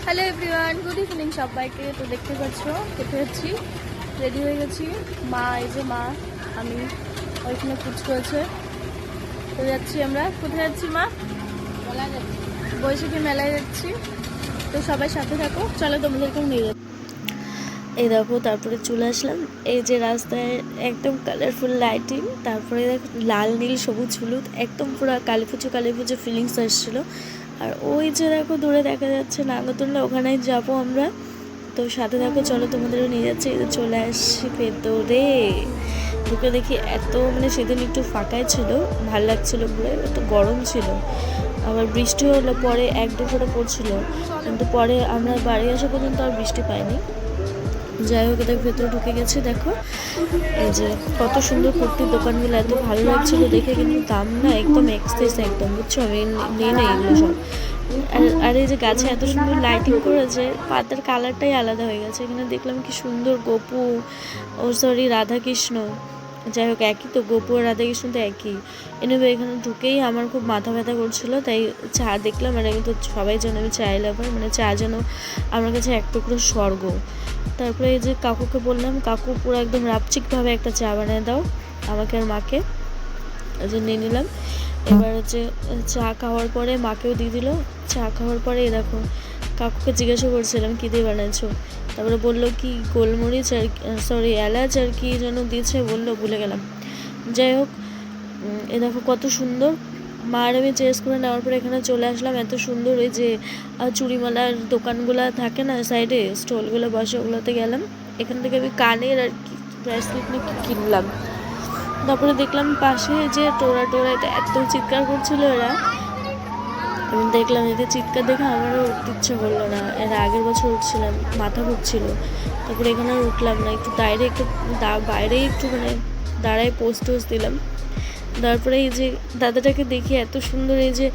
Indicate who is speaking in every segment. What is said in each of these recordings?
Speaker 1: Hello everyone, good evening সবাইকে। তো দেখতে পাচ্ছ কোথায় যাচ্ছি, রেডি হয়ে গেছি। মা, এই যে মা, আমি ওইখানে পুচকু আছে। তো যাচ্ছি আমরা। কোথায় যাচ্ছি মা? বৈশাখী মেলায় যাচ্ছি। তো সবাই সাথে থাকো, চলো তোমাদেরকেও নিয়ে যাবো। এই দেখো, তারপরে চলে আসলাম। এই যে রাস্তায় একদম কালারফুল লাইটিং, তারপরে দেখো লাল নীল সবুজ হলুদ, একদম পুরো কালী পুজো ফিলিংস আসছিলো। আর ওই যে দেখো দূরে দেখা যাচ্ছে নাগরদোলনা, ওখানেই যাবো আমরা। তো সাথে থাকো, চলো তোমাদেরও নিয়ে যাচ্ছে। এই যে চলে আসছি ভেতরে, ঢুকে দেখি এত সেদিন একটু ফাঁকাই ছিল, ভাল লাগছিল, পুরো একটু গরম ছিল। আবার বৃষ্টি হলো, পরে এক দুপুরে পড়ছিল, কিন্তু পরে আমরা বাড়ি আসা পর্যন্ত আর বৃষ্টি পাইনি। যাই হোক, এদের ভেতরে ঢুকে গেছে। দেখো এই যে কত সুন্দর কুর্তির দোকানগুলো, এত ভালো লাগছিল দেখে, কিন্তু দাম না একদম এক্সেস, একদম, বুঝছো, আমি নিয়ে নেই এগুলো সব। আর এই যে গাছে এত সুন্দর লাইটিং করেছে, পাতার কালারটাই আলাদা হয়ে গেছে। এখানে দেখলাম কি সুন্দর গোপু, ও সরি রাধাকৃষ্ণ, যাই হোক একই তো, গোপু আর রাধাকৃষ্ণ তো একই। এনিওয়ে এখানে ঢুকেই আমার খুব মাথা ব্যথা করছিল, তাই চা দেখলাম। আর আমি তো সবাই যেন আমি চাই লাভার, চা যেন আমার কাছে এক টুকরো স্বর্গ। তারপরে এই যে কাকুকে বললাম, কাকু পুরো একদম রাপচিকভাবে একটা চা বানিয়ে দাও আমাকে আর মাকে। এই যে নিয়ে নিলাম। এবার হচ্ছে চা খাওয়ার পরে মাকেও দিয়ে দিল। চা খাওয়ার পরে দেখো কাকুকে জিজ্ঞাসা করছিলাম কী দিয়ে বানাচ্ছো, তারপরে বললো কি গোলমরিচ আর সরি এলাচ আর কি যেন দিয়েছে, বললো ভুলে গেলাম। যাই হোক, এ দেখো কত সুন্দর। মা আর আমি চেঞ্জ করে নেওয়ার পরে এখানে চলে আসলাম। এত সুন্দর এই যে চুড়িমালার দোকানগুলো থাকে না, সাইডে স্টলগুলো বসে, ওগুলোতে গেলাম। এখান থেকে আমি কানের আর কি ব্রেসলেট নিয়ে কিনলাম। তারপরে দেখলাম পাশে যে টোরা এটা এত চিৎকার করছিল এরা, আমি দেখলাম এদের চিৎকার দেখে আমারও উঠতে ইচ্ছে করলো না। এর আগের বছর উঠছিলাম, মাথা ঘুরছিল। তারপরে এখানে আর উঠলাম না, একটু বাইরে একটু দাঁড়ায় পোস্ট দিলাম। তারপরে এই যে দাদাটাকে দেখি এত সুন্দর এই যে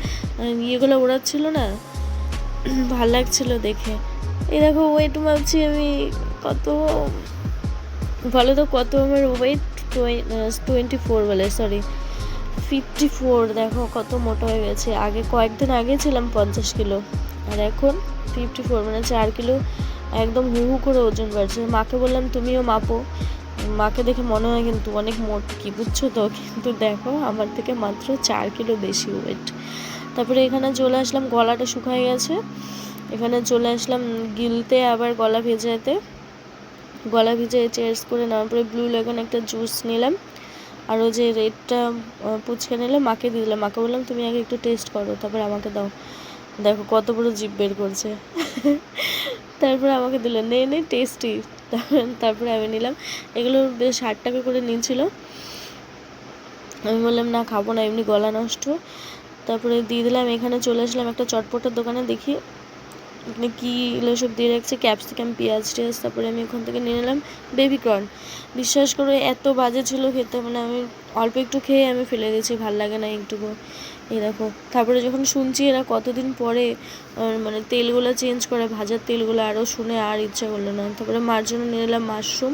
Speaker 1: ইয়েগুলো ওড়াচ্ছিল না, ভাল লাগছিল দেখে। এই দেখো ওয়েট মাপছি আমি, কত বলো তো, কত আমার ওয়েট? 24 বলে, সরি 54। দেখো কত মোটা হয়ে গেছে। আগে কয়েকদিন আগে ছিলাম 50 কিলো, আর এখন 54, 4 কিলো একদম হু হু করে ওজন বাড়ছে। মাকে বললাম তুমিও মাপো, মাকে দেখে মনে হয় কিন্তু অনেক মোটকি, বুঝছো তো, কিন্তু দেখো আমার থেকে মাত্র 4 কিলো বেশি ওয়েট। তারপরে এখানে চলে আসলাম, গলাটা শুকায় গেছে, এখানে চলে আসলাম গিলতে, আবার গলা ভেজাতে। গলা ভিজে চেয়ার্স করে নেওয়ার পরে ব্লু লেগন একটা জুস নিলাম, আর ওই যে রেডটা পুচকে নিলে মাকে দিয়ে দিলাম। মাকে বললাম তুমি আগে একটু টেস্ট করো, তারপরে আমাকে দাও। দেখো কত বড় জিভ বের করছে। তারপরে আমাকে দিল, নে টেস্টি। তারপরে আমি নিলাম। এগুলো বেশ 60 টাকা করে নিয়েছিল। আমি বললাম না খাবো না, এমনি গলা নষ্ট। তারপরে দিয়ে দিলাম। এখানে চলে আসলাম একটা চটপটার দোকানে, দেখি কী এগুলো সব দিয়ে রাখছে, ক্যাপসিকাম, পেঁয়াজ টেয়াজ। তারপরে আমি ওখান থেকে নিয়ে নিলাম বেবিকর্ন। বিশ্বাস করে এত বাজে ছিল খেতে, আমি অল্প একটু খেয়ে আমি ফেলে দিয়েছি, ভাল লাগে না একটুকু। এই দেখো, তারপরে যখন শুনছি এরা কতদিন পরে তেলগুলো চেঞ্জ করে, ভাজার তেলগুলো, আরও শুনে আর ইচ্ছা করলো না। তারপরে মার জন্য নিয়ে নিলাম মাশরুম।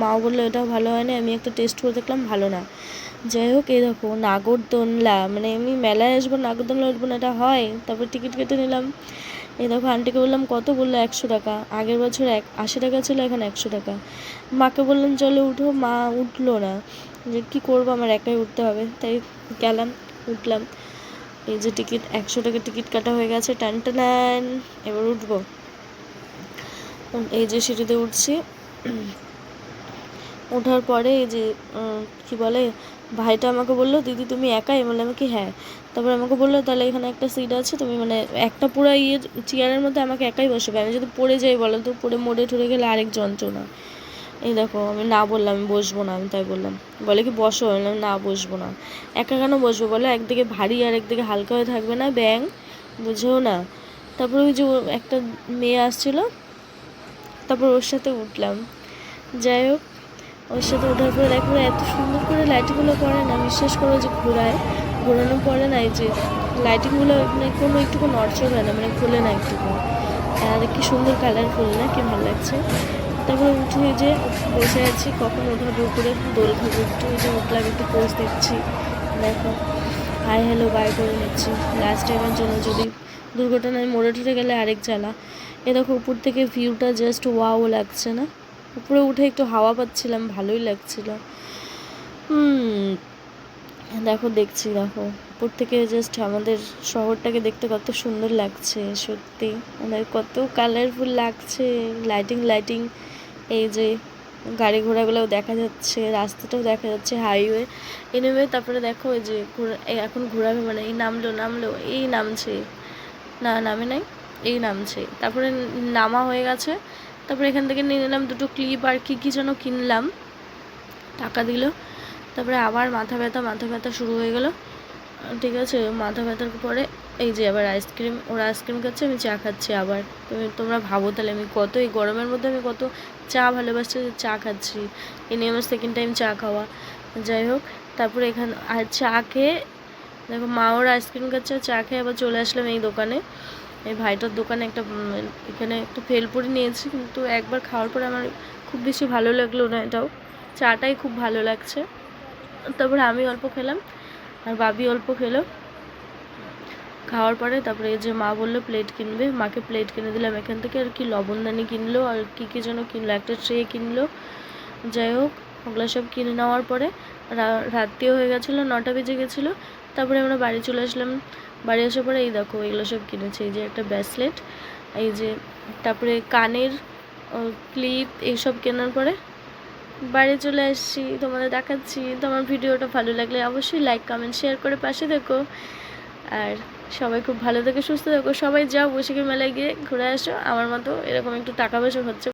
Speaker 1: মাও বললো এটাও ভালো হয় না, আমি একটা টেস্ট করে দেখলাম ভালো না। যাই হোক, এই দেখো নাগরদোলনা, এমনি মেলায় আসবো নাগরদোলনা উঠবো না, এটা হয়? তারপর টিকিট কেটে নিলাম। এই দেখো আন্টিকে বললাম কত, বললো 100 টাকা। আগের বছর 80 টাকা ছিল, এখন 100 টাকা। মাকে বললাম চলো উঠো, মা উঠলো না, যে কী করবো, আমার একাই উঠতে হবে। তাই গেলাম, উঠলাম। এই যে টিকিট 100 টাকা টিকিট কাটা হয়ে গেছে, টান। এবার উঠবো। এই যে সিঁড়িতে উঠছি। ওঠার পরে এই যে কি বলে, ভাইটা আমাকে বললো দিদি তুমি একাই? বললাম কি হ্যাঁ। তারপর আমাকে বললো তাহলে এখানে একটা সিট আছে, তুমি একটা পুরো চেয়ারের মধ্যে আমাকে একাই বসবে, আমি যদি পড়ে যাই বলো তো, পড়ে মরে ঠরে গেলে আরেক যন্ত্রণা। এই দেখো আমি না বললাম আমি বসবো না, আমি তাই বললাম। বলে কি বসো, বললাম না বসবো না। একা কেন বসবো বলো, একদিকে ভারী আর একদিকে হালকা হয়ে থাকবে না, ব্যাং, বুঝেও না। তারপর ওই যে একটা মেয়ে আসছিলো, তারপর ওর সাথে উঠলাম। যাই হোক, ওর সাথে ওঠার পরে দেখো এত সুন্দর করে লাইটিংগুলো করে না, বিশ্বাস করো যে ঘোরানোর পরে না, এই যে লাইটিংগুলো কোনো একটুকু নড়চড় হয় না, খোলে না একটুকু। আর কি সুন্দর কালারফুল না, কি ভালো লাগছে। তারপরে উঠে যে বসে আছি, কখন ওঠাবো উপরে, দোল খাবো একটু। এই যে উঠলাম, একটু পোজ দিচ্ছি, দেখো হাই হ্যালো বাই করে নিচ্ছি। লাস্ট টাইমের জন্য যদি দুর্ঘটনায় মরে টরে গেলে আরেক জ্বালা। এ দেখো উপর থেকে ভিউটা জাস্ট ওয়াও লাগছে না? উপরে উঠে একটু হাওয়া পাচ্ছিলাম, ভালোই লাগছিল। দেখো দেখো উপর থেকে জাস্ট আমাদের শহরটাকে দেখতে কত সুন্দর লাগছে, সত্যি মানে কত কালারফুল লাগছে, লাইটিং। এই যে গাড়ি ঘোড়াগুলোও দেখা যাচ্ছে, রাস্তাটাও দেখা যাচ্ছে, হাইওয়ে। এনিওয়ে তারপরে দেখো ওই যে এখন ঘোরাবে, মানে এই নামলো, এই নামছে না, নামে নাই, এই নামছে। তারপরে নামা হয়ে গেছে। তারপরে এখান থেকে নিয়ে নিলাম দুটো ক্লিপ আর কি যেন কিনলাম, টাকা দিল। তারপরে আবার মাথা ব্যথা শুরু হয়ে গেল। ঠিক আছে, মাথা ব্যথার পরে এই যে আবার আইসক্রিম, ওরা আইসক্রিম খাচ্ছে, আমি চা খাচ্ছি। আবার তোমরা ভাবো তাহলে আমি কত এই গরমের মধ্যে আমি কত চা ভালোবাসছি, চা খাচ্ছি। এই নিয়ে আমার সেকেন্ড টাইম চা খাওয়া। যাই হোক, তারপরে এখানে আর চা খেয়ে দেখো মা ওরা আইসক্রিম খাচ্ছে, চা খেয়ে আবার চলে আসলাম এই দোকানে, এই ভাইটার দোকানে। এখানে একটু ভেলপুরি নিয়েছি, কিন্তু একবার খাওয়ার পরে আমার খুব বেশি ভালো লাগলো না, এটাও চাটাই খুব ভালো লাগছে। তারপরে আমি অল্প খেলাম আর বাবি অল্প খেলো। খাওয়ার পরে তারপরে এই যে মা বললো প্লেট কিনবে, মাকে প্লেট কিনে দিলাম এখান থেকে। আর কি লবণদানি কিনলো আর কি যেন কিনলো, একটা ট্রে কিনলো। যাই হোক, ওগুলো সব কিনে নেওয়ার পরে রাত্রিও হয়ে গেছিলো, 9টা বেজে গেছিলো। তারপরে আমরা বাড়ি চলে আসলাম। বাড়ি আসার পরে এই দেখো এগুলো সব কিনেছি, এই যে একটা ব্রেসলেট, এই যে তারপরে কানের ক্লিপ, এইসব কেনার পরে বাড়ি চলে আসছি, তোমাদের দেখাচ্ছি। তোমার ভিডিওটা ভালো লাগলে অবশ্যই লাইক কমেন্ট শেয়ার করে পাশে দেখো। আর সবাই খুব ভালো থেকে সুস্থ থাকো। সবাই যাও বৈশাখী মেলায় গিয়ে ঘুরে আসো, আমার মতো এরকম একটু টাকা পয়সা খরচা